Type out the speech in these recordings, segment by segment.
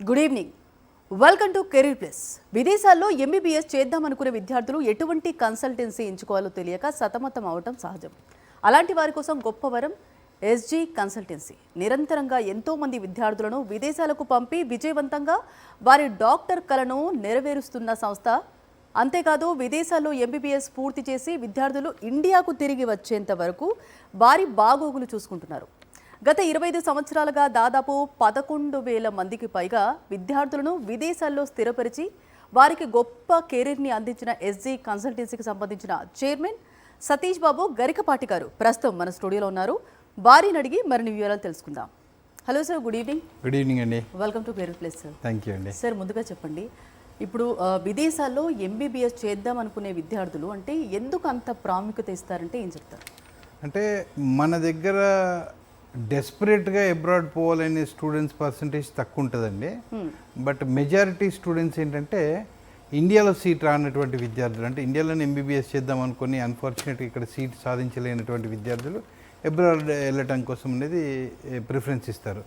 Good evening. Welcome to career plus. విదేశాల్లో MBBS చేద్దామనుకునే విద్యార్థులు ఎటువంటి కన్సల్టెన్సీ ఎంచుకోవాలో తెలియక సతమతం అవటం సహజం. అలాంటి వారి కోసం గొప్ప వరం ఎస్జీ కన్సల్టెన్సీ. నిరంతరంగా ఎంతోమంది విద్యార్థులను విదేశాలకు పంపి విజయవంతంగా వారి డాక్టర్ కలను నెరవేరుస్తున్న సంస్థ. అంతేకాదు విదేశాల్లో ఎంబీబీఎస్ పూర్తి చేసి విద్యార్థులు ఇండియాకు తిరిగి వచ్చేంత వరకు వారి బాగోగులు చూసుకుంటున్నారు. గత 25 సంవత్సరాలుగా దాదాపు 11,000 మందికి పైగా విద్యార్థులను విదేశాల్లో స్థిరపరిచి వారికి గొప్ప కెరీర్ని అందించిన ఎస్జీ కన్సల్టెన్సీకి సంబంధించిన చైర్మన్ సతీష్ బాబు గరికపాటి గారు ప్రస్తుతం మన స్టూడియోలో ఉన్నారు. వారిని అడిగి మరిన్ని వివరాలు తెలుసుకుందాం. Hello sir, good evening. Good evening అండి. Welcome to career plus sir. Thank you అండి. సార్, ముందుగా చెప్పండి, ఇప్పుడు విదేశాల్లో ఎంబీబీఎస్ చేద్దాం అనుకునే విద్యార్థులు అంటే ఎందుకు అంత ప్రాముఖ్యత ఇస్తారంటే ఏం చెప్తారు? అంటే మన దగ్గర డెస్పరేట్గా అబ్రాడ్ పోవాలనే స్టూడెంట్స్ పర్సంటేజ్ తక్కువ ఉంటుందండి. బట్ మెజారిటీ స్టూడెంట్స్ ఏంటంటే ఇండియాలో సీట్ రానటువంటి విద్యార్థులు, అంటే ఇండియాలోనే ఎంబీబీఎస్ చేద్దాం అనుకుని అన్ఫార్చునేట్గా ఇక్కడ సీట్ సాధించలేనటువంటి విద్యార్థులు అబ్రాడ్ వెళ్ళటం కోసం అనేది ప్రిఫరెన్స్ ఇస్తారు.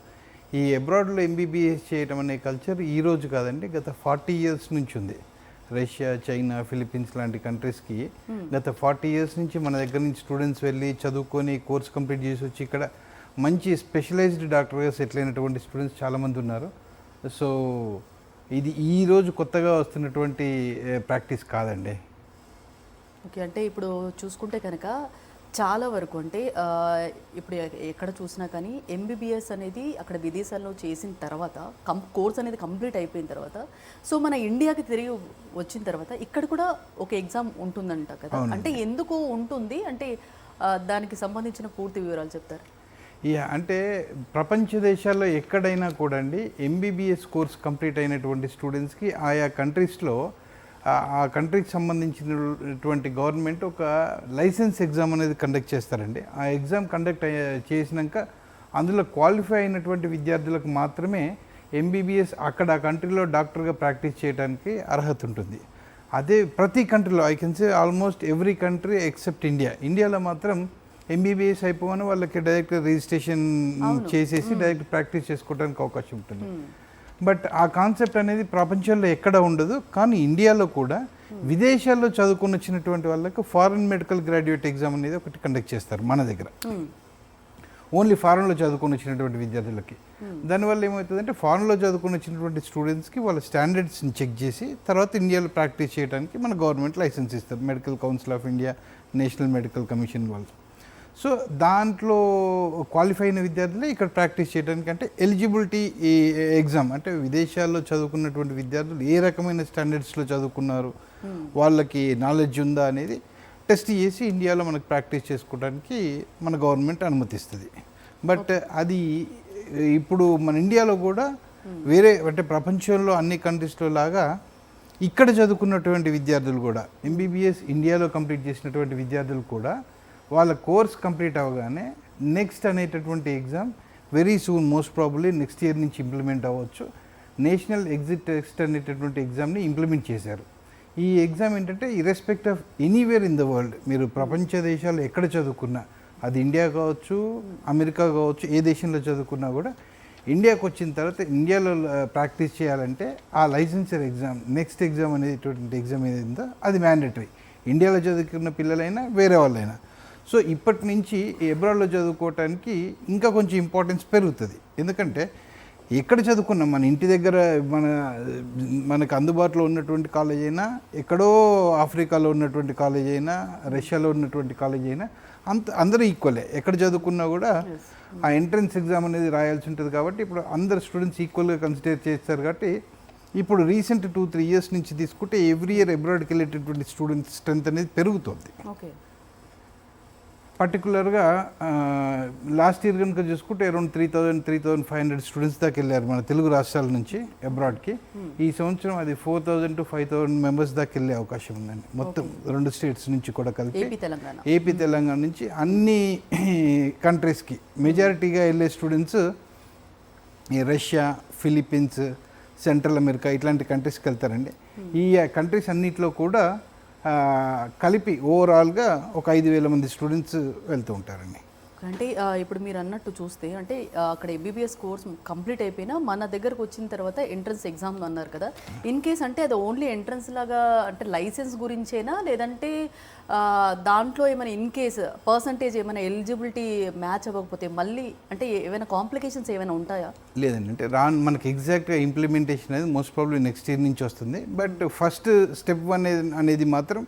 ఈ అబ్రాడ్లో ఎంబీబీఎస్ చేయడం అనే కల్చర్ ఈ రోజు కాదండి, గత 40 years నుంచి ఉంది. రష్యా, చైనా, ఫిలిప్పీన్స్ లాంటి కంట్రీస్కి గత 40 years నుంచి మన దగ్గర నుంచి స్టూడెంట్స్ వెళ్ళి చదువుకొని కోర్స్ కంప్లీట్ చేసి వచ్చి ఇక్కడ మంచి స్పెషలైజ్డ్ డాక్టర్గా సెటిల్ అయినటువంటి స్టూడెంట్స్ చాలామంది ఉన్నారు. సో ఇది ఈరోజు కొత్తగా వస్తున్నటువంటి ప్రాక్టీస్ కాదండి. ఓకే, అంటే ఇప్పుడు చూసుకుంటే కనుక చాలా వరకు అంటే ఇప్పుడు ఎక్కడ చూసినా కానీ ఎంబీబీఎస్ అనేది అక్కడ విదేశాల్లో చేసిన తర్వాత కోర్స్ అనేది కంప్లీట్ అయిపోయిన తర్వాత సో మన ఇండియాకి తిరిగి వచ్చిన తర్వాత ఇక్కడ కూడా ఒక ఎగ్జామ్ ఉంటుందంట కదా, అంటే ఎందుకు ఉంటుంది అంటే దానికి సంబంధించిన పూర్తి వివరాలు చెప్తారు? అంటే ప్రపంచ దేశాల్లో ఎక్కడైనా కూడా అండి ఎంబీబీఎస్ కోర్స్ కంప్లీట్ అయినటువంటి స్టూడెంట్స్కి ఆయా కంట్రీస్లో ఆ కంట్రీకి సంబంధించినటువంటి గవర్నమెంట్ ఒక లైసెన్స్ ఎగ్జామ్ అనేది కండక్ట్ చేస్తారండి. ఆ ఎగ్జామ్ కండక్ట్ చేసినాక అందులో క్వాలిఫై అయినటువంటి విద్యార్థులకు మాత్రమే ఎంబీబీఎస్ అక్కడ ఆ కంట్రీలో డాక్టర్గా ప్రాక్టీస్ చేయడానికి అర్హత ఉంటుంది. అదే ప్రతి కంట్రీలో, I can say almost every country except India. ఇండియాలో మాత్రం ఎంబీబీఎస్ అయిపోగానే వాళ్ళకి డైరెక్ట్ రిజిస్ట్రేషన్ చేసేసి డైరెక్ట్ ప్రాక్టీస్ చేసుకోవడానికి అవకాశం ఉంటుంది. బట్ ఆ కాన్సెప్ట్ అనేది ప్రపంచంలో ఎక్కడ ఉండదు. కానీ ఇండియాలో కూడా విదేశాల్లో చదువుకుని వచ్చినటువంటి వాళ్ళకి ఫారెన్ మెడికల్ గ్రాడ్యుయేట్ ఎగ్జామ్ అనేది ఒకటి కండక్ట్ చేస్తారు మన దగ్గర, ఓన్లీ ఫారెన్లో చదువుకుని వచ్చినటువంటి విద్యార్థులకి. దానివల్ల ఏమవుతుందంటే ఫారెన్లో చదువుకుని వచ్చినటువంటి స్టూడెంట్స్కి వాళ్ళ స్టాండర్డ్స్ని చెక్ చేసి తర్వాత ఇండియాలో ప్రాక్టీస్ చేయడానికి మన గవర్నమెంట్ లైసెన్స్ ఇస్తారు, medical council of India, national medical commission వాళ్ళు. సో దాంట్లో క్వాలిఫై అయిన విద్యార్థులే ఇక్కడ ప్రాక్టీస్ చేయడానికి, అంటే ఎలిజిబిలిటీ ఎగ్జామ్, అంటే విదేశాల్లో చదువుకున్నటువంటి విద్యార్థులు ఏ రకమైన స్టాండర్డ్స్లో చదువుకున్నారు, వాళ్ళకి నాలెడ్జ్ ఉందా అనేది టెస్ట్ చేసి ఇండియాలో మనకు ప్రాక్టీస్ చేసుకోవడానికి మన గవర్నమెంట్ అనుమతిస్తుంది. బట్ అది ఇప్పుడు మన ఇండియాలో కూడా వేరే, అంటే ప్రపంచంలో అన్ని కంట్రీస్లో లాగా ఇక్కడ చదువుకున్నటువంటి విద్యార్థులు కూడా ఎంబీబీఎస్ ఇండియాలో కంప్లీట్ చేసినటువంటి విద్యార్థులు కూడా వాళ్ళ కోర్స్ కంప్లీట్ అవ్వగానే నెక్స్ట్ అనేటటువంటి exam very soon, most probably next year నుంచి ఇంప్లిమెంట్ అవ్వచ్చు. నేషనల్ ఎగ్జిట్ టెస్ట్ అనేటటువంటి ఎగ్జామ్ని ఇంప్లిమెంట్ చేశారు. ఈ ఎగ్జామ్ ఏంటంటే irrespective of anywhere in the world, మీరు ప్రపంచ దేశాలు ఎక్కడ చదువుకున్నా, అది ఇండియా కావచ్చు, అమెరికా కావచ్చు, ఏ దేశంలో చదువుకున్నా కూడా ఇండియాకి వచ్చిన తర్వాత ఇండియాలో ప్రాక్టీస్ చేయాలంటే ఆ లైసెన్సర్ ఎగ్జామ్, నెక్స్ట్ ఎగ్జామ్ అనేటువంటి ఎగ్జామ్ ఏదైందో అది మ్యాండేటరీ. ఇండియాలో చదువుకున్న పిల్లలైనా వేరే వాళ్ళైనా. సో ఇప్పటి నుంచి అబ్రాడ్లో చదువుకోవటానికి ఇంకా కొంచెం ఇంపార్టెన్స్ పెరుగుతుంది. ఎందుకంటే ఎక్కడ చదువుకున్నాం, మన ఇంటి దగ్గర మనకు అందుబాటులో ఉన్నటువంటి కాలేజ్ అయినా, ఎక్కడో ఆఫ్రికాలో ఉన్నటువంటి కాలేజ్ అయినా, రష్యాలో ఉన్నటువంటి కాలేజ్ అయినా అందరూ ఈక్వలే. ఎక్కడ చదువుకున్నా కూడా ఆ ఎంట్రన్స్ ఎగ్జామ్ అనేది రాయాల్సి ఉంటుంది. కాబట్టి ఇప్పుడు అందరు స్టూడెంట్స్ ఈక్వల్గా కన్సిడర్ చేస్తారు. కాబట్టి ఇప్పుడు రీసెంట్ 2-3 years నుంచి తీసుకుంటే ఎవ్రీ ఇయర్ అబ్రాడ్కి వెళ్ళేటటువంటి స్టూడెంట్స్ స్ట్రెంత్ అనేది పెరుగుతుంది. పర్టికులర్గా లాస్ట్ ఇయర్ కనుక చూసుకుంటే అరౌండ్ 3,000-3,500 స్టూడెంట్స్ దాకా వెళ్ళారు మన తెలుగు రాష్ట్రాల నుంచి అబ్రాడ్కి. ఈ సంవత్సరం అది 4,000 to 5,000 మెంబర్స్ దాకా వెళ్ళే అవకాశం ఉందండి. మొత్తం 2 స్టేట్స్ నుంచి కూడా కలిపి, ఏపీ తెలంగాణ నుంచి అన్ని కంట్రీస్కి మెజారిటీగా వెళ్ళే students Russia, Philippines, central America ఇట్లాంటి కంట్రీస్కి వెళ్తారండి. ఈ కంట్రీస్ అన్నిట్లో కూడా కలిపి ఓవరాల్గా ఒక 5,000 మంది స్టూడెంట్స్ వెళ్తూ ఉంటారండి. అంటే ఇప్పుడు మీరు అన్నట్టు చూస్తే అంటే అక్కడ ఎంబీబీఎస్ కోర్స్ కంప్లీట్ అయిపోయినా మన దగ్గరకు వచ్చిన తర్వాత ఎంట్రన్స్ ఎగ్జామ్ అన్నారు కదా, ఇన్ కేస్ అంటే అది ఓన్లీ ఎంట్రన్స్ లాగా అంటే లైసెన్స్ గురించేనా, లేదంటే దాంట్లో ఏమైనా ఇన్ కేస్ పర్సంటేజ్ ఏమైనా ఎలిజిబిలిటీ మ్యాచ్ అవ్వకపోతే మళ్ళీ అంటే ఏమైనా కాంప్లికేషన్స్ ఏమైనా ఉంటాయా? లేదండి, అంటే మనకి ఎగ్జాక్ట్గా ఇంప్లిమెంటేషన్ అనేది మోస్ట్ ప్రాబ్లీ నెక్స్ట్ ఇయర్ నుంచి వస్తుంది. బట్ ఫస్ట్ స్టెప్ అనేది మాత్రం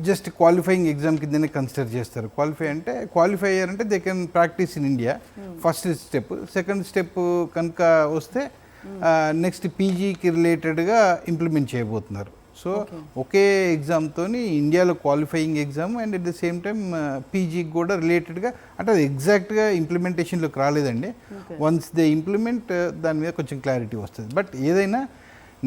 జస్ట్ క్వాలిఫైయింగ్ ఎగ్జామ్ కిందనే కన్సిడర్ చేస్తారు. క్వాలిఫై అయ్యారంటే they can practice in India, first step. Second step కనుక వస్తే నెక్స్ట్ పీజీకి రిలేటెడ్గా ఇంప్లిమెంట్ చేయబోతున్నారు. సో ఒకే ఎగ్జామ్తో ఇండియాలో qualifying exam and at the same time పీజీకి కూడా రిలేటెడ్గా, అంటే అది ఎగ్జాక్ట్గా ఇంప్లిమెంటేషన్లోకి రాలేదండి. వన్స్ దే ఇంప్లిమెంట్ దాని మీద కొంచెం క్లారిటీ వస్తుంది. బట్ ఏదైనా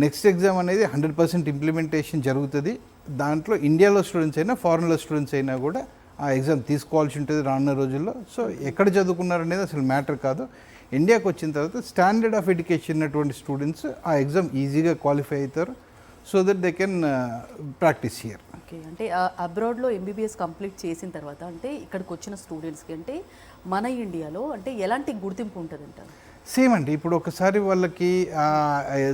నెక్స్ట్ ఎగ్జామ్ అనేది 100% ఇంప్లిమెంటేషన్ జరుగుతుంది. దాంట్లో ఇండియాలో స్టూడెంట్స్ అయినా ఫారెన్లో స్టూడెంట్స్ అయినా కూడా ఆ ఎగ్జామ్ తీసుకోవాల్సి ఉంటుంది రానున్న రోజుల్లో. సో ఎక్కడ చదువుకున్నారు అనేది అసలు మ్యాటర్ కాదు. ఇండియాకి వచ్చిన తర్వాత స్టాండర్డ్ ఆఫ్ ఎడ్యుకేషన్ ఉన్నటువంటి స్టూడెంట్స్ ఆ ఎగ్జామ్ ఈజీగా క్వాలిఫై అవుతారు. So that they can practice here. Okay, అంటే అబ్రాడ్లో ఎంబీబీఎస్ కంప్లీట్ చేసిన తర్వాత అంటే ఇక్కడికి వచ్చిన స్టూడెంట్స్కి అంటే మన ఇండియాలో అంటే ఎలాంటి గుర్తింపు ఉంటుంది అంటారు? సేమ్ అండి, ఇప్పుడు ఒకసారి వాళ్ళకి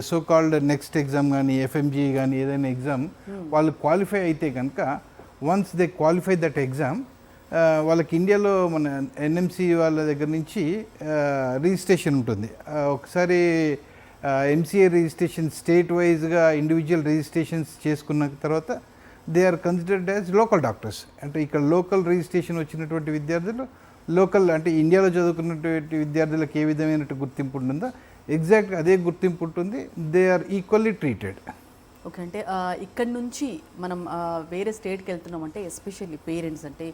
సో కాల్డ్ నెక్స్ట్ ఎగ్జామ్ కానీ ఎఫ్ఎంజీ కానీ ఏదైనా ఎగ్జామ్ వాళ్ళు క్వాలిఫై అయితే కనుక once they qualify that exam వాళ్ళకి ఇండియాలో మన ఎన్ఎంసి వాళ్ళ దగ్గర నుంచి రిజిస్ట్రేషన్ ఉంటుంది. ఒకసారి ఎంసీఏ రిజిస్ట్రేషన్ స్టేట్ వైజ్గా ఇండివిజువల్ రిజిస్ట్రేషన్స్ చేసుకున్న తర్వాత they are considered as local doctors. అంటే ఇక్కడ లోకల్ రిజిస్ట్రేషన్ వచ్చినటువంటి విద్యార్థులు లోకల్ అంటే ఇండియాలో చదువుకున్నటువంటి విద్యార్థులకు ఏ విధమైన గుర్తింపు ఉంటుందో ఎగ్జాక్ట్ అదే గుర్తింపు ఉంటుంది. They are equally treated. Okay, అంటే ఇక్కడ నుంచి మనం వేరే స్టేట్కి వెళ్తున్నాం అంటే ఎస్పెషల్లీ పేరెంట్స్ అంటే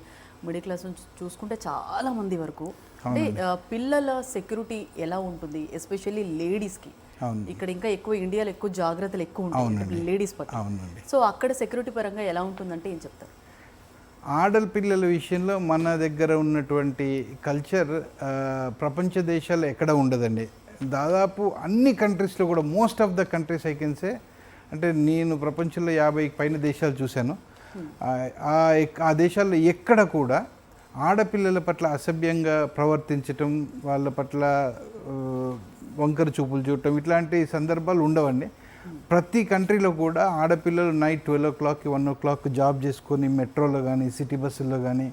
మిడిల్ క్లాస్ నుంచి చూసుకుంటే చాలా మంది వరకు అంటే పిల్లల సెక్యూరిటీ ఎలా ఉంటుంది, ఎస్పెషల్లీ లేడీస్కి? ఇక్కడ ఇంకా ఎక్కువ ఇండియాలో ఎక్కువ జాగ్రత్తలు ఎక్కువ ఉంటాయి లేడీస్ పట్ల. సో అక్కడ సెక్యూరిటీ పరంగా ఎలా ఉంటుందంటే ఏం చెప్తారు? ఆడపిల్లల విషయంలో మన దగ్గర ఉన్నటువంటి కల్చర్ ప్రపంచ దేశాల్లో ఎక్కడ ఉండదండి. దాదాపు అన్ని కంట్రీస్లో కూడా most of the countries I can say, అంటే నేను ప్రపంచంలో 50 పైన దేశాలు చూశాను. ఆ దేశాల్లో ఎక్కడ కూడా ఆడపిల్లల పట్ల అసభ్యంగా ప్రవర్తించటం, వాళ్ళ పట్ల వంకర చూపులు చూడటం ఇట్లాంటి సందర్భాలు ఉండవండి. ప్రతి కంట్రీలో కూడా ఆడపిల్లలు నైట్ 12 o'clock 1 o'clock జాబ్ చేసుకొని మెట్రోలో కానీ సిటీ బస్సుల్లో కానీ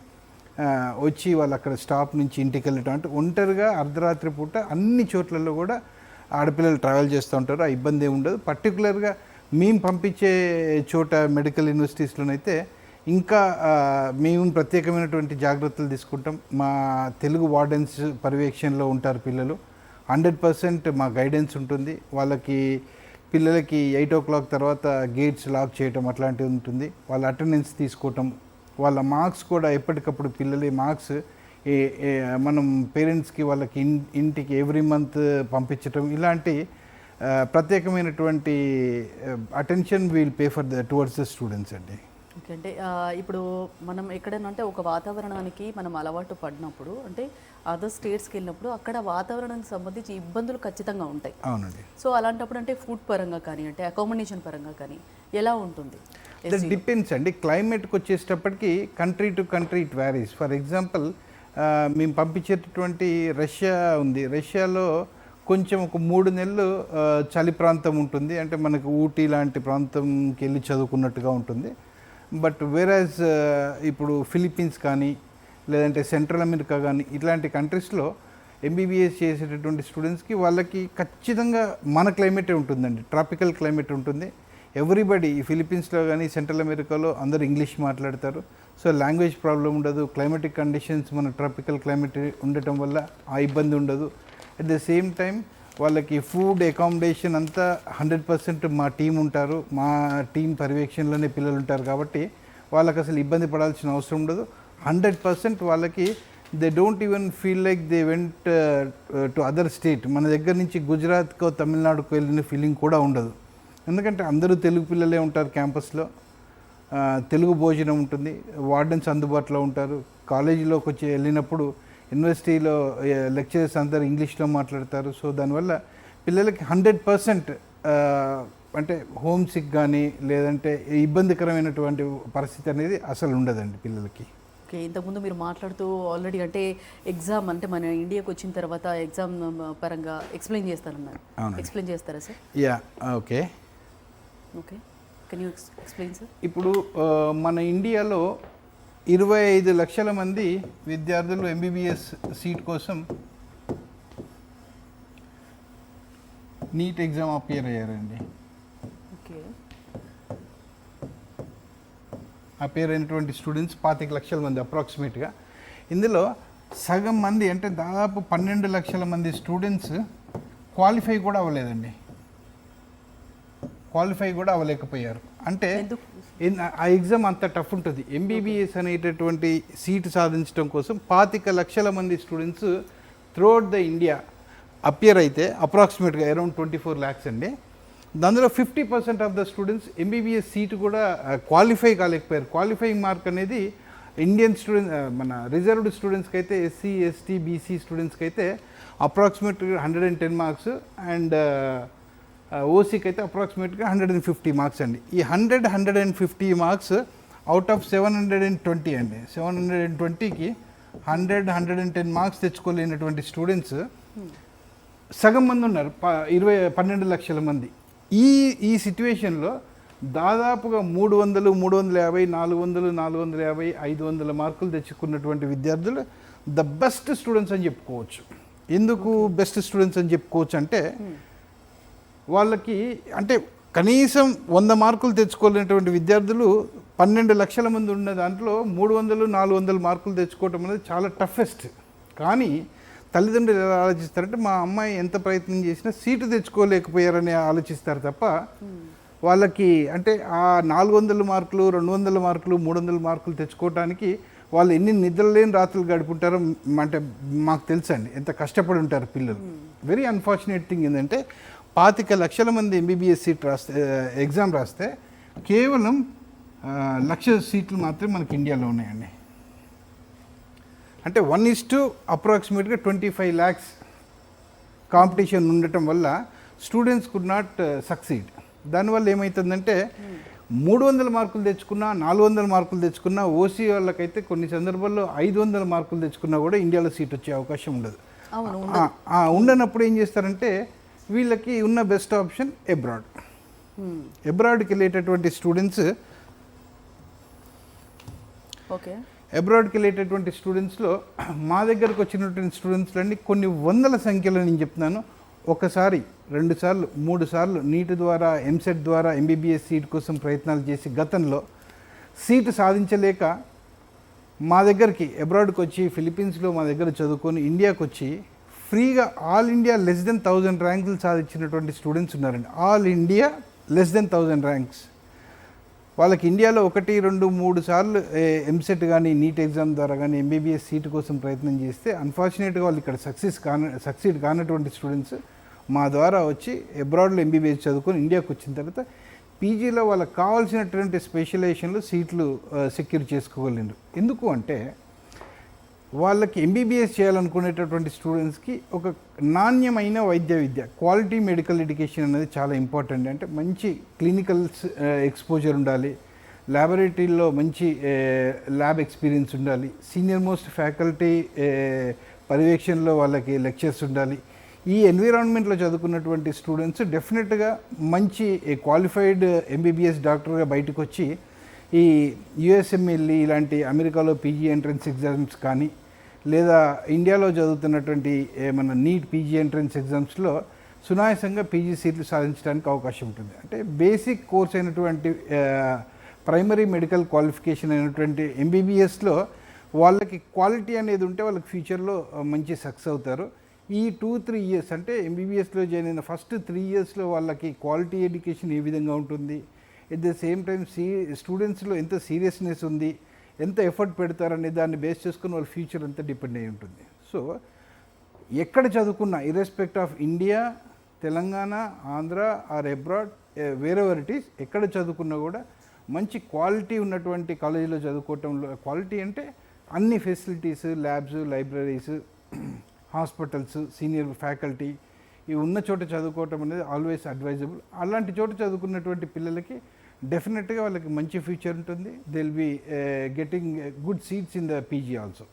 వచ్చి వాళ్ళు అక్కడ స్టాప్ నుంచి ఇంటికి వెళ్ళటం, అంటే ఒంటరిగా అర్ధరాత్రి పూట అన్ని చోట్లలో కూడా ఆడపిల్లలు ట్రావెల్ చేస్తూ ఉంటారు. ఆ ఇబ్బంది ఏమి ఉండదు. పర్టికులర్గా మేము పంపించే చోట మెడికల్ యూనివర్సిటీస్లోనైతే ఇంకా మేము ప్రత్యేకమైనటువంటి జాగ్రత్తలు తీసుకుంటాం. మా తెలుగు వార్డెన్స్ పర్యవేక్షణలో ఉంటారు పిల్లలు. 100% మా గైడెన్స్ ఉంటుంది. పిల్లలకి 8 o'clock తర్వాత గేట్స్ లాక్ చేయటం అట్లాంటివి ఉంటుంది. వాళ్ళ అటెండెన్స్ తీసుకోవటం, వాళ్ళ మార్క్స్ కూడా ఎప్పటికప్పుడు పిల్లల మార్క్స్ మనం పేరెంట్స్కి వాళ్ళకి ఇంటికి ఎవ్రీ మంత్ పంపించటం, ఇలాంటి ప్రత్యేకమైనటువంటి attention we'll pay for towards the students అండి. ఓకే, అంటే ఇప్పుడు మనం ఎక్కడైనా అంటే ఒక వాతావరణానికి మనం అలవాటు పడినప్పుడు అంటే అదర్ స్టేట్స్కి వెళ్ళినప్పుడు అక్కడ వాతావరణానికి సంబంధించి ఇబ్బందులు ఖచ్చితంగా ఉంటాయి. అవునండి. సో అలాంటప్పుడు అంటే ఫుడ్ పరంగా కానీ అంటే అకామిడేషన్ పరంగా కానీ ఎలా ఉంటుంది? దట్ డిపెండ్స్ అండి. క్లైమేట్కి వచ్చేటప్పటికి country to country it varies. For example మేము పంపించేటటువంటి రష్యా ఉంది. రష్యాలో కొంచెం ఒక 3 నెలలు చలి ప్రాంతం ఉంటుంది. అంటే మనకు ఊటీ లాంటి ప్రాంతంకి వెళ్ళి చదువుకున్నట్టుగా ఉంటుంది. బట్ వేరాజ్ ఇప్పుడు ఫిలిప్పీన్స్ కానీ లేదంటే సెంట్రల్ అమెరికా కానీ ఇట్లాంటి కంట్రీస్లో ఎంబీబీఎస్ చేసేటటువంటి స్టూడెంట్స్కి వాళ్ళకి ఖచ్చితంగా మన క్లైమేటే ఉంటుందండి. ట్రాపికల్ క్లైమేట్ ఉంటుంది. ఎవ్రీబడి ఫిలిప్పీన్స్లో కానీ సెంట్రల్ అమెరికాలో అందరూ ఇంగ్లీష్ మాట్లాడతారు. సో లాంగ్వేజ్ ప్రాబ్లం ఉండదు. క్లైమేటిక్ కండిషన్స్ మన ట్రాపికల్ క్లైమేట్ ఉండటం వల్ల ఆ ఇబ్బంది ఉండదు. అట్ ద సేమ్ టైం వాళ్ళకి ఫుడ్ అకామిడేషన్ అంతా 100% మా టీం ఉంటారు. మా టీం పర్యవేక్షణలోనే పిల్లలు ఉంటారు కాబట్టి వాళ్ళకి అసలు ఇబ్బంది పడాల్సిన అవసరం ఉండదు. 100% వాళ్ళకి they don't even feel like they went to other state. మన దగ్గర నుంచి గుజరాత్కో తమిళనాడుకో వెళ్ళిన ఫీలింగ్ కూడా ఉండదు. ఎందుకంటే అందరూ తెలుగు పిల్లలే ఉంటారు క్యాంపస్లో. తెలుగు భోజనం ఉంటుంది. వార్డెన్స్ అందుబాటులో ఉంటారు. కాలేజీలోకి వచ్చి వెళ్ళినప్పుడు యూనివర్సిటీలో లెక్చరర్స్ అందరూ ఇంగ్లీష్లో మాట్లాడతారు. సో దానివల్ల పిల్లలకి 100% అంటే హోమ్ సిక్ కానీ లేదంటే ఇబ్బందికరమైనటువంటి పరిస్థితి అనేది అసలు ఉండదండి పిల్లలకి. ఓకే, ఇంతకుముందు మీరు మాట్లాడుతూ ఆల్రెడీ అంటే ఎగ్జామ్ అంటే మన ఇండియాకి వచ్చిన తర్వాత ఎగ్జామ్ పరంగా ఎక్స్ప్లెయిన్ చేస్తానన్నారు. ఎక్స్ప్లెయిన్ చేస్తారా sir? Yeah, okay okay, can you explain sir? ఇప్పుడు మన ఇండియాలో 25 లక్షల మంది విద్యార్థులు ఎంబీబీఎస్ సీట్ కోసం నీట్ ఎగ్జామ్ అపియర్ అయ్యారండి. ఓకే, అపియర్ అయినటువంటి స్టూడెంట్స్ 25 లక్షల మంది అప్రాక్సిమేట్గా. ఇందులో సగం మంది అంటే దాదాపు 12 లక్షల మంది స్టూడెంట్స్ క్వాలిఫై కూడా అవ్వలేదండి, క్వాలిఫై కూడా అవ్వలేకపోయారు. అంటే ఆ ఎగ్జామ్ అంత టఫ్ ఉంటుంది. ఎంబీబీఎస్ అనేటటువంటి సీటు సాధించడం కోసం 25 లక్షల మంది students throughout the India appear అయితే అప్రాక్సిమేట్గా అరౌండ్ 24 ల్యాక్స్ అండి. దానిలో 50% of the students MBBS seat కూడా క్వాలిఫై కాలేకపోయారు. క్వాలిఫైయింగ్ మార్క్ అనేది ఇండియన్ స్టూడెంట్ మన రిజర్వ్డ్ స్టూడెంట్స్కి అయితే, ఎస్సీ ఎస్టీ బీసీ స్టూడెంట్స్కి అయితే అప్రాక్సిమేట్గా 110 మార్క్స్ అండ్ ఓసీకి అయితే అప్రాక్సిమేట్గా 150 మార్క్స్ అండి. ఈ 150 మార్క్స్ అవుట్ ఆఫ్ 720 అండి. 720కి 110 మార్క్స్ తెచ్చుకోలేనటువంటి స్టూడెంట్స్ సగం మంది ఉన్నారు, 12 లక్షల మంది. ఈ సిట్యువేషన్లో దాదాపుగా 300, 350, 400, 450, 500 మార్కులు తెచ్చుకున్నటువంటి విద్యార్థులు ద బెస్ట్ స్టూడెంట్స్ అని చెప్పుకోవచ్చు. ఎందుకు బెస్ట్ స్టూడెంట్స్ అని చెప్పుకోవచ్చు అంటే వాళ్ళకి అంటే కనీసం 100 మార్కులు తెచ్చుకోలేనటువంటి విద్యార్థులు 12 లక్షల మంది ఉన్న దాంట్లో 300, 400 మార్కులు తెచ్చుకోవటం అనేది చాలా టఫెస్ట్. కానీ తల్లిదండ్రులు ఎలా ఆలోచిస్తారంటే మా అమ్మాయి ఎంత ప్రయత్నం చేసినా సీటు తెచ్చుకోలేకపోయారని ఆలోచిస్తారు తప్ప వాళ్ళకి అంటే ఆ 400 మార్కులు, 200 మార్కులు, 300 మార్కులు తెచ్చుకోవడానికి వాళ్ళు ఎన్ని నిద్రలేని రాత్రులు గడుపుంటారో అంటే మాకు తెలుసండి, ఎంత కష్టపడి ఉంటారు పిల్లలు. వెరీ అన్ఫార్చునేట్ థింగ్ ఏంటంటే 25 లక్షల మంది ఎంబీబీఎస్ సీట్ ఎగ్జామ్ రాస్తే కేవలం 1,00,000 సీట్లు మాత్రమే మనకి ఇండియాలో ఉన్నాయండి. అంటే 1:2 అప్రాక్సిమేట్గా 25 ల్యాక్స్ కాంపిటీషన్ ఉండటం వల్ల స్టూడెంట్స్ కుడ్ నాట్ సక్సీడ్. దానివల్ల ఏమవుతుందంటే 300 మార్కులు తెచ్చుకున్నా, 400 మార్కులు తెచ్చుకున్నా, ఓసీ వాళ్ళకైతే కొన్ని సందర్భాల్లో 500 మార్కులు తెచ్చుకున్నా కూడా ఇండియాలో సీట్ వచ్చే అవకాశం ఉండదు. ఉండనప్పుడు ఏం చేస్తారంటే వీళ్ళకి ఉన్న బెస్ట్ ఆప్షన్ అబ్రాడ్. అబ్రాడ్కి వెళ్ళేటటువంటి స్టూడెంట్స్ ఓకే, అబ్రాడ్కి వెళ్ళేటటువంటి స్టూడెంట్స్లో మా దగ్గరకు వచ్చినటువంటి స్టూడెంట్స్లన్నీ కొన్ని వందల సంఖ్యలో నేను చెప్తున్నాను. ఒకసారి, 2 సార్లు, 3 సార్లు నీట్ ద్వారా, ఎంసెట్ ద్వారా ఎంబీబీఎస్ సీట్ కోసం ప్రయత్నాలు చేసి గతంలో సీటు సాధించలేక మా దగ్గరికి అబ్రాడ్కి వచ్చి ఫిలిప్పీన్స్లో మా దగ్గర చదువుకొని ఇండియాకి వచ్చి ఫ్రీగా ఆల్ ఇండియా లెస్ దెన్ 1000 ర్యాంకులు సాధించినటువంటి స్టూడెంట్స్ ఉన్నారండి. All India less than 1000 ranks. వాళ్ళకి ఇండియాలో 1, 2, 3 సార్లు ఎంసెట్ కానీ నీట్ ఎగ్జామ్ ద్వారా కానీ ఎంబీబీఎస్ సీటు కోసం ప్రయత్నం చేస్తే అన్ఫార్చునేట్గా వాళ్ళు ఇక్కడ సక్సీడ్ కానటువంటి స్టూడెంట్స్ మా ద్వారా వచ్చి అబ్రాడ్లో ఎంబీబీఎస్ చదువుకొని ఇండియాకి వచ్చిన తర్వాత పీజీలో వాళ్ళకి కావాల్సినటువంటి స్పెషలైజేషన్లు సీట్లు సెక్యూర్ చేసుకోగలిగారు. ఎందుకు అంటే వాళ్ళకి ఎంబీబీఎస్ చేయాలనుకునేటటువంటి స్టూడెంట్స్కి ఒక నాణ్యమైన వైద్య విద్య, క్వాలిటీ మెడికల్ ఎడ్యుకేషన్ అనేది చాలా ఇంపార్టెంట్. అంటే మంచి క్లినికల్ ఎక్స్పోజర్ ఉండాలి, ల్యాబొరేటరీలో మంచి ల్యాబ్ ఎక్స్పీరియన్స్ ఉండాలి, సీనియర్ మోస్ట్ ఫ్యాకల్టీ పర్యవేక్షణలో వాళ్ళకి లెక్చర్స్ ఉండాలి. ఈ ఎన్విరాన్మెంట్లో చదువుకున్నటువంటి స్టూడెంట్స్ డెఫినెట్గా మంచి క్వాలిఫైడ్ ఎంబీబీఎస్ డాక్టర్గా బయటకు వచ్చి ఈ యుఎస్ఎంఎల్ఈ ఇలాంటి అమెరికాలో పీజీ ఎంట్రన్స్ ఎగ్జామ్స్ కానీ లేదా ఇండియాలో చదువుతున్నటువంటి ఏమన్నా నీట్ పీజీ ఎంట్రన్స్ ఎగ్జామ్స్లో సునాయాసంగా పీజీ సీట్లు సాధించడానికి అవకాశం ఉంటుంది. అంటే బేసిక్ కోర్స్ అయినటువంటి ప్రైమరీ మెడికల్ క్వాలిఫికేషన్ అయినటువంటి ఎంబీబీఎస్లో వాళ్ళకి క్వాలిటీ అనేది ఉంటే వాళ్ళకి ఫ్యూచర్లో మంచి సక్సెస్ అవుతారు. ఈ 2-3 ఇయర్స్ అంటే ఎంబీబీఎస్లో జాయిన్ అయిన ఫస్ట్ 3 ఇయర్స్లో వాళ్ళకి క్వాలిటీ ఎడ్యుకేషన్ ఏ విధంగా ఉంటుంది, ఎట్ ద సేమ్ టైం స్టూడెంట్స్లో ఎంత సీరియస్నెస్ ఉంది, ఎంత ఎఫర్ట్ పెడతారనే దాన్ని బేస్ చేసుకుని వాళ్ళ ఫ్యూచర్ అంతా డిపెండ్ అయి ఉంటుంది. సో ఎక్కడ చదువుకున్నా irrespective of India, Telangana, Andhra or abroad, wherever it is, ఎక్కడ చదువుకున్నా కూడా మంచి క్వాలిటీ ఉన్నటువంటి కాలేజీలో చదువుకోవటంలో, క్వాలిటీ అంటే అన్ని facilities, labs, libraries, hospitals, senior faculty ఇవి ఉన్న చోట చదువుకోవటం అనేది ఆల్వేస్ అడ్వైజబుల్. అలాంటి చోట చదువుకున్నటువంటి పిల్లలకి డెఫినెట్గా వాళ్ళకి మంచి ఫ్యూచర్ ఉంటుంది. They will be getting good seats in the PG also.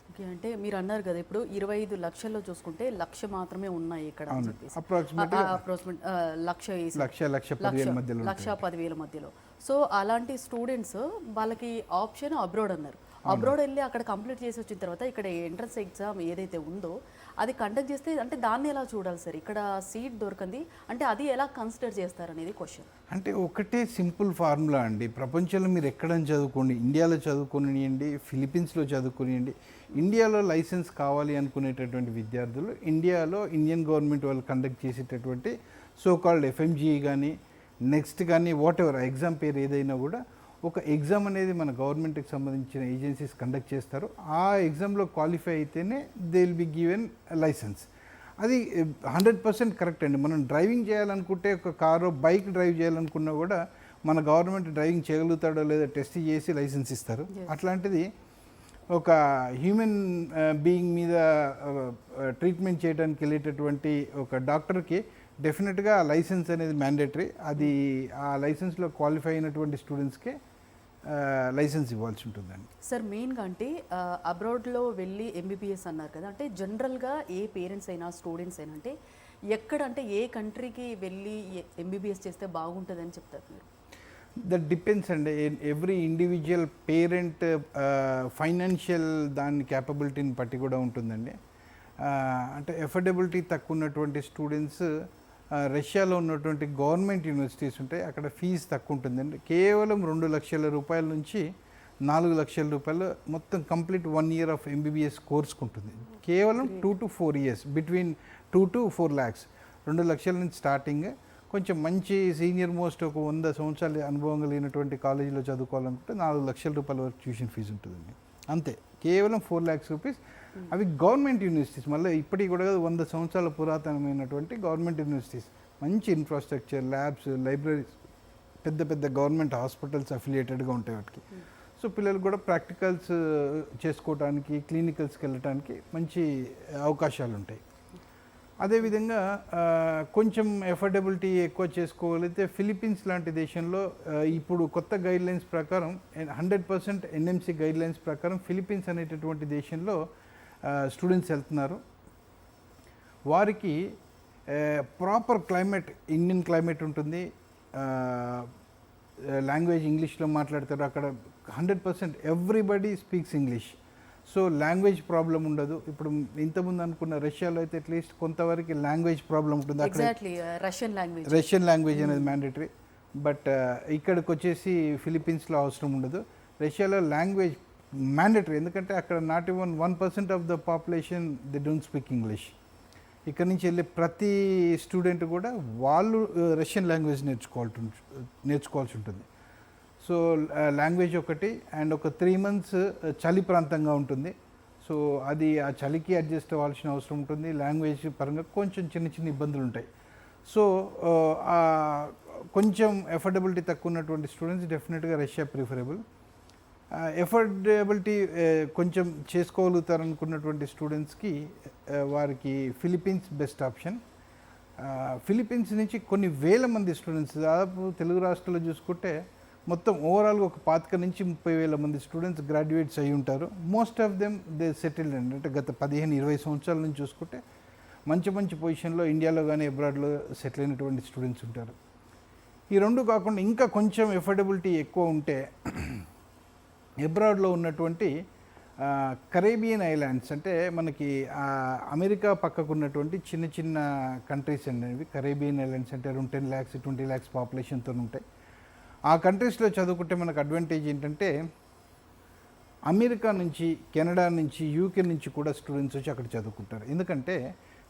Okay, అంటే మీరు అన్నారు కదా ఇప్పుడు 25 లక్షల్లో చూసుకుంటే 1,00,000 మాత్రమే ఉన్నాయి ఇక్కడ అని చెప్పేసి. అప్రాక్సిమేట్గా అప్రాక్సిమేట్ 1,10,000 మధ్యలో 1,10,000 మధ్యలో. సో అలాంటి స్టూడెంట్స్ వాళ్ళకి ఆప్షన్ అబ్రాడ్ అన్నారు. అబ్రాడ్ వెళ్ళి అక్కడ కంప్లీట్ చేసి వచ్చిన తర్వాత ఇక్కడ ఎంట్రన్స్ ఎగ్జామ్ ఏదైతే ఉందో అది కండక్ట్ చేస్తే అంటే దాన్ని ఎలా చూడాలి సార్? ఇక్కడ సీట్ దొరకంది అంటే అది ఎలా కన్సిడర్ చేస్తారనేది క్వశ్చన్. అంటే ఒకటే సింపుల్ ఫార్ములా అండి. ప్రపంచంలో మీరు ఎక్కడైనా చదువుకోండి, ఇండియాలో చదువుకునియండి, ఫిలిప్పీన్స్లో చదువుకునియండి, ఇండియాలో లైసెన్స్ కావాలి అనుకునేటటువంటి విద్యార్థులు ఇండియన్ గవర్నమెంట్ వాళ్ళు కండక్ట్ చేసేటటువంటి సో కాల్డ్ ఎఫ్ఎంజీఈ కానీ నెక్స్ట్ కానీ వాట్ ఎవర్ ఎగ్జామ్ పేరు ఏదైనా కూడా ఒక ఎగ్జామ్ అనేది మన గవర్నమెంట్కి సంబంధించిన ఏజెన్సీస్ కండక్ట్ చేస్తారు. ఆ ఎగ్జామ్లో క్వాలిఫై అయితేనే they will be given license. అది 100% కరెక్ట్ అండి. మనం డ్రైవింగ్ చేయాలనుకుంటే ఒక కారు బైక్ డ్రైవ్ చేయాలనుకున్నా కూడా మన గవర్నమెంట్ డ్రైవింగ్ చేయగలుగుతాడో లేదో టెస్ట్ చేసి లైసెన్స్ ఇస్తారు. అట్లాంటిది ఒక హ్యూమన్ బీయింగ్ మీద ట్రీట్మెంట్ చేయడానికి వెళ్ళేటటువంటి ఒక డాక్టర్కి డెఫినెట్గా లైసెన్స్ అనేది మ్యాండేటరీ. అది ఆ లైసెన్స్లో క్వాలిఫై అయినటువంటి స్టూడెంట్స్కే లైసెన్స్ ఇవ్వాల్సి ఉంటుందండి. సార్ మెయిన్గా అంటే అబ్రాడ్లో వెళ్ళి ఎంబీబీఎస్ అన్నారు కదా, అంటే జనరల్గా ఏ పేరెంట్స్ అయినా స్టూడెంట్స్ అయినా అంటే ఎక్కడంటే ఏ కంట్రీకి వెళ్ళి ఎంబీబీఎస్ చేస్తే బాగుంటుందని చెప్తారు మీరు? దట్ డిపెండ్స్ అండి. ఎవ్రీ ఇండివిజువల్ పేరెంట్ ఫైనాన్షియల్ దాని క్యాపబిలిటీని బట్టి కూడా ఉంటుందండి. అంటే ఎఫర్డబిలిటీ తక్కువ ఉన్నటువంటి స్టూడెంట్స్ రష్యాలో ఉన్నటువంటి గవర్నమెంట్ యూనివర్సిటీస్ ఉంటాయి, అక్కడ ఫీజు తక్కువ ఉంటుందండి. కేవలం 2 లక్షల రూపాయల నుంచి 4 లక్షల రూపాయలు మొత్తం కంప్లీట్ 1 ఇయర్ ఆఫ్ ఎంబీబీఎస్ కోర్స్కి ఉంటుంది. కేవలం 2 to 4 years, between 2 to 4 lakhs. 2 లక్షల నుంచి స్టార్టింగ్. కొంచెం మంచి సీనియర్ మోస్ట్ ఒక 100 సంవత్సరాల అనుభవం కలిగినటువంటి కాలేజీలో చదువుకోవాలనుకుంటే 4 లక్షల రూపాయల వరకు ట్యూషన్ ఫీజు ఉంటుందండి. అంతే, కేవలం 4 lakhs rupees. అవి గవర్నమెంట్ యూనివర్సిటీస్, మళ్ళీ ఇప్పటికి కూడా 100 సంవత్సరాల పురాతనమైనటువంటి గవర్నమెంట్ యూనివర్సిటీస్. మంచి ఇన్ఫ్రాస్ట్రక్చర్, ల్యాబ్స్, లైబ్రరీస్, పెద్ద పెద్ద గవర్నమెంట్ హాస్పిటల్స్ అఫిలియేటెడ్గా ఉంటాయి వాటికి. సో పిల్లలు కూడా ప్రాక్టికల్స్ చేసుకోవడానికి, క్లినికల్స్కి వెళ్ళడానికి మంచి అవకాశాలు ఉంటాయి. అదేవిధంగా కొంచెం ఎఫర్డబిలిటీ ఎక్కువ చేసుకోగలిగితే ఫిలిప్పీన్స్ లాంటి దేశంలో ఇప్పుడు కొత్త గైడ్లైన్స్ ప్రకారం 100% ఎన్ఎంసీ గైడ్లైన్స్ ప్రకారం ఫిలిప్పీన్స్ అనేటటువంటి దేశంలో స్టూడెంట్స్ వెళ్తున్నారు. వారికి ప్రాపర్ క్లైమేట్, ఇండియన్ క్లైమేట్ ఉంటుంది, లాంగ్వేజ్ ఇంగ్లీష్లో మాట్లాడతారు. అక్కడ 100% everybody speaks English. So language problem ఉండదు. ఇప్పుడు ఇంతకుముందు అనుకున్న రష్యాలో అయితే అట్లీస్ట్ కొంతవరకు లాంగ్వేజ్ ప్రాబ్లం ఉంటుంది. రష్యన్ లాంగ్వేజ్ అనేది మ్యాండేటరీ. బట్ ఇక్కడికి వచ్చేసి ఫిలిప్పీన్స్లో అవసరం ఉండదు. రష్యాలో లాంగ్వేజ్ మ్యాండేటరీ, ఎందుకంటే అక్కడ not even 1% of the population they don't speak English. ఇక్కడ నుంచి వెళ్ళే ప్రతి స్టూడెంట్ కూడా వాళ్ళు రష్యన్ లాంగ్వేజ్ నేర్చుకోవాల్సి ఉంటుంది. సో లాంగ్వేజ్ ఒకటి, అండ్ ఒక 3 months చలి ప్రాంతంగా ఉంటుంది. సో అది ఆ చలికి అడ్జస్ట్ అవ్వాల్సిన అవసరం ఉంటుంది. లాంగ్వేజ్ పరంగా కొంచెం చిన్న చిన్న ఇబ్బందులు ఉంటాయి. సో కొంచెం ఎఫర్డబిలిటీ తక్కువ ఉన్నటువంటి స్టూడెంట్స్ డెఫినెట్గా రష్యా ప్రిఫరబుల్. ఎఫర్డబిలిటీ కొంచెం చేసుకోగలుగుతారనుకున్నటువంటి స్టూడెంట్స్కి వారికి ఫిలిప్పీన్స్ బెస్ట్ ఆప్షన్. ఫిలిప్పీన్స్ నుంచి కొన్ని వేల మంది స్టూడెంట్స్, దాదాపు తెలుగు రాష్ట్రాల్లో చూసుకుంటే మొత్తం ఓవరాల్గా ఒక 25,000 నుంచి 30,000 మంది స్టూడెంట్స్ గ్రాడ్యుయేట్స్ అయి ఉంటారు. Most of them they settled అండి. అంటే గత 15-20 సంవత్సరాల నుంచి చూసుకుంటే మంచి మంచి పొజిషన్లో ఇండియాలో కానీ అబ్రాడ్లో సెటిల్ అయినటువంటి స్టూడెంట్స్ ఉంటారు. ఈ రెండు కాకుండా ఇంకా కొంచెం ఎఫర్డబిలిటీ ఎక్కువ ఉంటే అబ్రాడ్లో ఉన్నటువంటి కరేబియన్ ఐలాండ్స్, అంటే మనకి అమెరికా పక్కకు ఉన్నటువంటి చిన్న చిన్న కంట్రీస్ అనేవి కరేబియన్ ఐలాండ్స్ అంటే అరౌండ్ 10 lakhs 20 lakhs పాపులేషన్తో ఉంటాయి. ఆ కంట్రీస్లో చదువుకుంటే మనకు అడ్వాంటేజ్ ఏంటంటే అమెరికా నుంచి, కెనడా నుంచి, యూకే నుంచి కూడా స్టూడెంట్స్ వచ్చి అక్కడ చదువుకుంటారు. ఎందుకంటే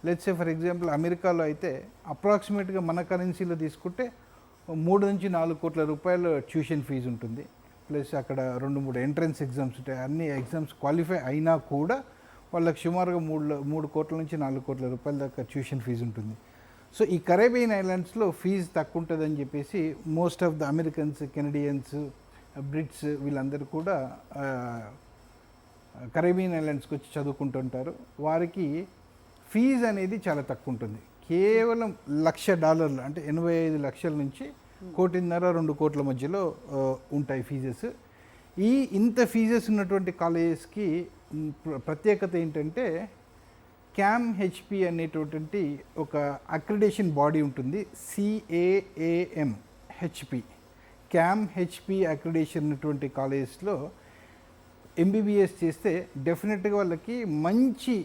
లెట్స్ సే ఫర్ ఎగ్జాంపుల్ అమెరికాలో అయితే అప్రాక్సిమేట్గా మన కరెన్సీలో తీసుకుంటే 3 నుంచి 4 కోట్ల రూపాయలు ట్యూషన్ ఫీజు ఉంటుంది. ప్లస్ అక్కడ 2-3 ఎంట్రన్స్ ఎగ్జామ్స్ ఉంటాయి. అన్ని ఎగ్జామ్స్ క్వాలిఫై అయినా కూడా వాళ్ళకి సుమారుగా 3 కోట్ల నుంచి 4 కోట్ల రూపాయల దాకా ట్యూషన్ ఫీజు ఉంటుంది. సో ఈ కరేబియన్ ఐలాండ్స్లో ఫీజు తక్కువ ఉంటుందని చెప్పేసి most of the Americans, Canadiens, Brits వీళ్ళందరూ కూడా కరేబియన్ ఐలాండ్స్కి వచ్చి చదువుకుంటుంటారు. వారికి ఫీజు అనేది చాలా తక్కువ ఉంటుంది. కేవలం $1,00,000 అంటే 85 లక్షల నుంచి 1.5-2 కోట్ల మధ్యలో ఉంటాయి ఫీజెస్. ఇంత ఫీజెస్ ఉన్నటువంటి కాలేజెస్కి ప్రత్యేకత ఏంటంటే క్యామ్ హెచ్పి అనేటటువంటి ఒక అక్రిడేషన్ బాడీ ఉంటుంది. CAAM HP, cam HP accreditation ఉన్నటువంటి కాలేజెస్లో ఎంబీబీఎస్ చేస్తే డెఫినెట్గా వాళ్ళకి మంచి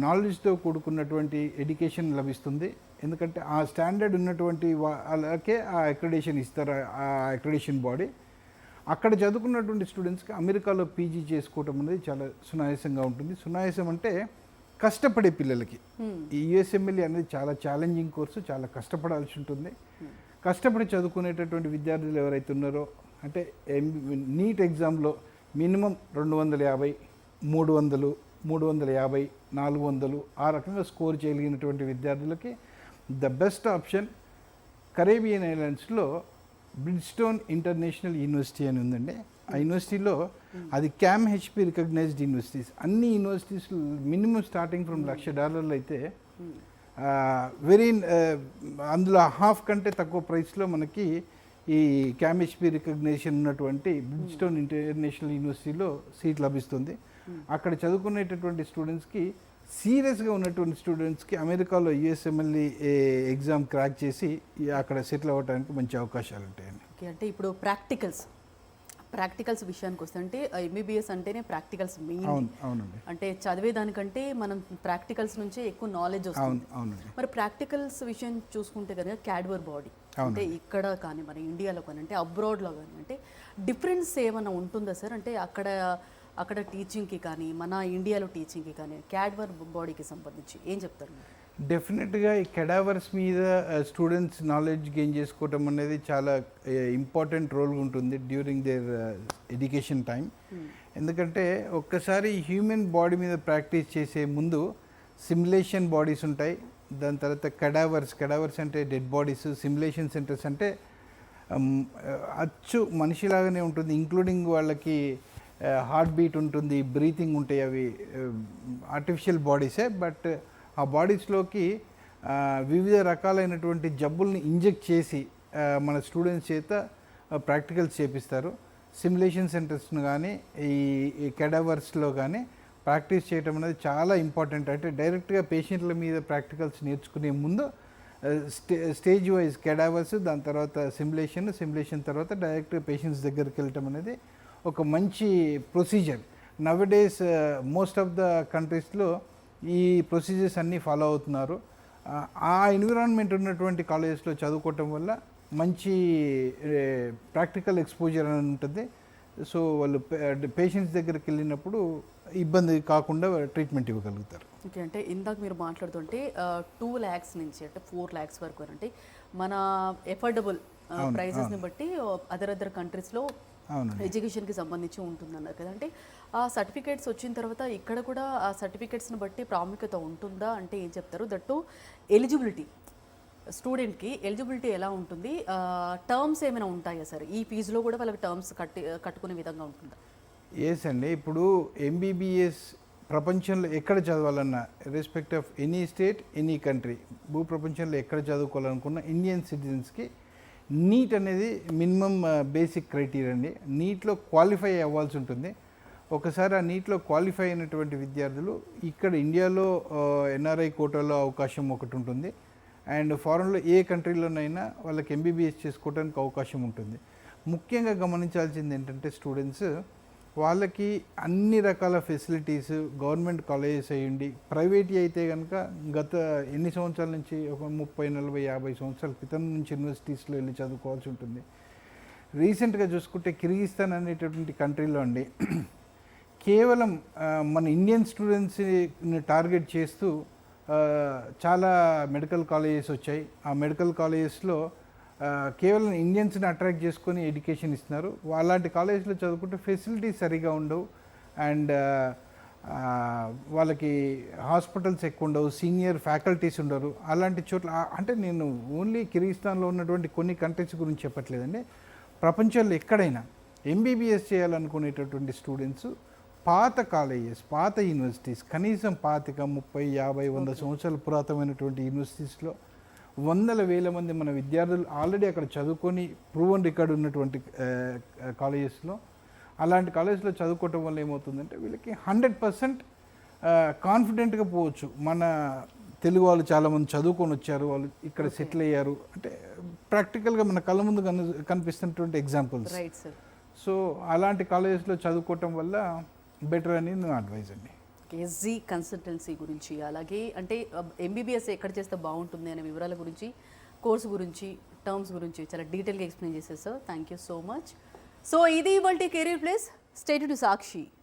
నాలెడ్జ్తో కూడుకున్నటువంటి ఎడ్యుకేషన్ లభిస్తుంది. ఎందుకంటే ఆ స్టాండర్డ్ ఉన్నటువంటి వాళ్ళకే ఆ అక్రిడేషన్ ఇస్తారు, ఆ అక్రిడేషన్ బాడీ. అక్కడ చదువుకున్నటువంటి స్టూడెంట్స్కి అమెరికాలో పీజీ చేసుకోవటం అనేది చాలా సునాయాసంగా ఉంటుంది. సునాయాసం అంటే కష్టపడే పిల్లలకి. ఈ యుఎస్ఎంఎల్ఏ అనేది చాలా ఛాలెంజింగ్ కోర్సు, చాలా కష్టపడాల్సి ఉంటుంది. కష్టపడి చదువుకునేటటువంటి విద్యార్థులు ఎవరైతే ఉన్నారో, అంటే నీట్ ఎగ్జామ్లో మినిమం 250, 300, 350, 400 ఆ రకంగా స్కోర్ చేయగలిగినటువంటి విద్యార్థులకి ద బెస్ట్ ఆప్షన్ కరేబియన్ ఐలాండ్స్లో బ్రిడ్స్టోన్ ఇంటర్నేషనల్ యూనివర్సిటీ అని ఉందండి. ఆ యూనివర్సిటీలో అది క్యామ్ హెచ్పి రికగ్నైజ్డ్ యూనివర్సిటీస్. అన్ని యూనివర్సిటీస్ మినిమం స్టార్టింగ్ ఫ్రమ్ $1,00,000 అయితే అందులో హాఫ్ కంటే తక్కువ ప్రైస్లో మనకి ఈ క్యామ్ హెచ్పి రికగ్నేషన్ ఉన్నటువంటి బ్రిడ్స్టోన్ ఇంటర్నేషనల్ యూనివర్సిటీలో సీట్ లభిస్తుంది. అక్కడ చదువుకునేటటువంటి స్టూడెంట్స్కి, సీరియస్గా ఉన్నటువంటి స్టూడెంట్స్కి అమెరికాలో యుఎస్ఎంఎల్ఏ ఎగ్జామ్ క్రాక్ చేసి అక్కడ సెటిల్ అవ్వడానికి మంచి అవకాశాలు ఉంటాయండి. ఓకే, అంటే ఇప్పుడు ప్రాక్టికల్స్ విషయానికి వస్తే, అంటే ఎంబీబీఎస్ అంటేనే ప్రాక్టికల్స్ మెయిన్. అవునండి. అంటే చదివేదానికంటే మనం ప్రాక్టికల్స్ నుంచే ఎక్కువ నాలెడ్జ్ వస్తుంది. అవునండి. మరి ప్రాక్టికల్స్ విషయం చూసుకుంటే కనుక క్యాడ్వర్ బాడీ అంటే ఇక్కడ కానీ మన ఇండియాలో కానీ అంటే అబ్రాడ్లో కానీ అంటే డిఫరెన్స్ ఏమైనా ఉంటుందా సార్? అంటే అక్కడ టీచింగ్కి కానీ మన ఇండియాలో టీచింగ్కి కానీ క్యాడ్వర్ బాడీకి సంబంధించి ఏం చెప్తారు? డెఫినెట్గా ఈ కెడావర్స్ మీద స్టూడెంట్స్ నాలెడ్జ్ గెయిన్ చేసుకోవటం అనేది చాలా ఇంపార్టెంట్ రోల్ ఉంటుంది డ్యూరింగ్ దేర్ ఎడ్యుకేషన్ టైం. ఎందుకంటే ఒక్కసారి హ్యూమన్ బాడీ మీద ప్రాక్టీస్ చేసే ముందు సిమ్యులేషన్ బాడీస్ ఉంటాయి. దాని తర్వాత కెడావర్స్ అంటే డెడ్ బాడీస్. సిమ్యులేషన్ సెంటర్స్ అంటే అచ్చు మనిషిలాగానే ఉంటుంది, ఇంక్లూడింగ్ వాళ్ళకి హార్ట్ బీట్ ఉంటుంది, బ్రీతింగ్ ఉంటాయి. అవి ఆర్టిఫిషియల్ బాడీసే, బట్ ఆ బాడీస్లోకి వివిధ రకాలైనటువంటి జబ్బుల్ని ఇంజెక్ట్ చేసి మన స్టూడెంట్స్ చేత ప్రాక్టికల్స్ చేపిస్తారు. సిమ్యులేషన్ సెంటర్స్ను కానీ ఈ కెడావర్స్లో కానీ ప్రాక్టీస్ చేయడం అనేది చాలా ఇంపార్టెంట్. అంటే డైరెక్ట్గా పేషెంట్ల మీద ప్రాక్టికల్స్ నేర్చుకునే ముందు స్టేజ్ వైజ్ కెడావర్స్, దాని తర్వాత సిమ్యులేషన్ తర్వాత డైరెక్ట్గా పేషెంట్స్ దగ్గరికి వెళ్ళటం అనేది ఒక మంచి ప్రొసీజర్. నవడేస్ మోస్ట్ ఆఫ్ ద కంట్రీస్లో ఈ ప్రొసీజర్స్ అన్నీ ఫాలో అవుతున్నారు. ఆ ఎన్విరాన్మెంట్ ఉన్నటువంటి కాలేజెస్లో చదువుకోవటం వల్ల మంచి ప్రాక్టికల్ ఎక్స్పోజర్ అని ఉంటుంది. సో వాళ్ళు పేషెంట్స్ దగ్గరికి వెళ్ళినప్పుడు ఇబ్బంది కాకుండా ట్రీట్మెంట్ ఇవ్వగలుగుతారు. ఓకే, అంటే ఇందాక మీరు మాట్లాడుతుంటే 2 lakhs నుంచి అంటే 4 lakhs వరకు అంటే మన ఎఫోర్డబుల్ ప్రైజెస్ని బట్టి అదర్ కంట్రీస్లో ఎడ్యుకేషన్కి సంబంధించి ఉంటుందన్నారు కదా. అంటే ఆ సర్టిఫికేట్స్ వచ్చిన తర్వాత ఇక్కడ కూడా ఆ సర్టిఫికేట్స్ని బట్టి ప్రాముఖ్యత ఉంటుందా? అంటే ఏం చెప్తారు? దట్టు ఎలిజిబిలిటీ, స్టూడెంట్కి ఎలిజిబిలిటీ ఎలా ఉంటుంది? టర్మ్స్ ఏమైనా ఉంటాయా సార్? ఈ ఫీజులో కూడా వాళ్ళకి టర్మ్స్ కట్టుకునే విధంగా ఉంటుందా? ఎస్ అండి. ఇప్పుడు ఎంబీబీఎస్ ప్రపంచంలో ఎక్కడ చదవాలన్నా, respect of any state, any country, భూప్రపంచంలో ఎక్కడ చదువుకోవాలనుకున్న ఇండియన్ సిటిజన్స్కి నీట్ అనేది మినిమం బేసిక్ క్రైటీరియా అండి. నీట్లో క్వాలిఫై అవ్వాల్సి ఉంటుంది. ఒకసారి ఆ నీట్లో క్వాలిఫై అయినటువంటి విద్యార్థులు ఇక్కడ ఇండియాలో ఎన్ఆర్ఐ కోటాలో అవకాశం ఒకటి ఉంటుంది, అండ్ ఫారెన్లో ఏ కంట్రీలోనైనా వాళ్ళకి ఎంబీబీఎస్ చేసుకోవడానికి అవకాశం ఉంటుంది. ముఖ్యంగా గమనించాల్సింది ఏంటంటే స్టూడెంట్స్ వాళ్ళకి అన్ని రకాల ఫెసిలిటీస్ గవర్నమెంట్ కాలేజెస్ అయ్యండి, ప్రైవేట్ అయితే కనుక గత ఎన్ని సంవత్సరాల నుంచి ఒక 30, 40, 50 సంవత్సరాల క్రితం నుంచి యూనివర్సిటీస్లో వెళ్ళి చదువుకోవాల్సి ఉంటుంది. రీసెంట్గా చూసుకుంటే కిర్గిస్తాన్ అనేటటువంటి కంట్రీలో అండి కేవలం మన ఇండియన్ స్టూడెంట్స్ని టార్గెట్ చేస్తూ చాలా మెడికల్ కాలేజెస్ వచ్చాయి. ఆ మెడికల్ కాలేజెస్లో కేవలం ఇండియన్స్ని అట్రాక్ట్ చేసుకొని ఎడ్యుకేషన్ ఇస్తున్నారు. అలాంటి కాలేజ్లో చదువుకుంటే ఫెసిలిటీస్ సరిగా ఉండవు, అండ్ వాళ్ళకి హాస్పిటల్స్ ఎక్కువ ఉండవు, సీనియర్ ఫ్యాకల్టీస్ ఉండరు. అలాంటి చోట్ల అంటే నేను ఓన్లీ కిర్గిస్తాన్లో ఉన్నటువంటి కొన్ని కంట్రీస్ గురించి చెప్పట్లేదండి. ప్రపంచంలో ఎక్కడైనా ఎంబీబీఎస్ చేయాలనుకునేటటువంటి స్టూడెంట్స్ పాత కాలేజెస్, పాత యూనివర్సిటీస్, కనీసం 25, 50, 100 సంవత్సరాల పురాతనమైనటువంటి యూనివర్సిటీస్లో వందల వేల మంది మన విద్యార్థులు ఆల్రెడీ అక్కడ చదువుకొని ప్రూవన్ రికార్డు ఉన్నటువంటి కాలేజెస్లో, అలాంటి కాలేజెస్లో చదువుకోవటం వల్ల ఏమవుతుందంటే వీళ్ళకి 100% కాన్ఫిడెంట్గా పోవచ్చు. మన తెలుగు వాళ్ళు చాలామంది చదువుకొని వచ్చారు, వాళ్ళు ఇక్కడ సెటిల్ అయ్యారు అంటే ప్రాక్టికల్గా మన కళ్ళ ముందు కనిపిస్తున్నటువంటి ఎగ్జాంపుల్స్. Right sir. సో అలాంటి కాలేజెస్లో చదువుకోవటం వల్ల బెటర్ అని నా అడ్వైజ్ అండి. ఎస్జీ కన్సల్టెన్సీ గురించి, అలాగే అంటే ఎంబీబీఎస్ ఎక్కడ చేస్తే బాగుంటుంది అనే వివరాల గురించి, కోర్సు గురించి, టర్మ్స్ గురించి చాలా డీటెయిల్గా ఎక్స్ప్లెయిన్ చేశారు sir. Thank you so much. So ఇది ఇవాల్టి career place. Stay to Sakshi.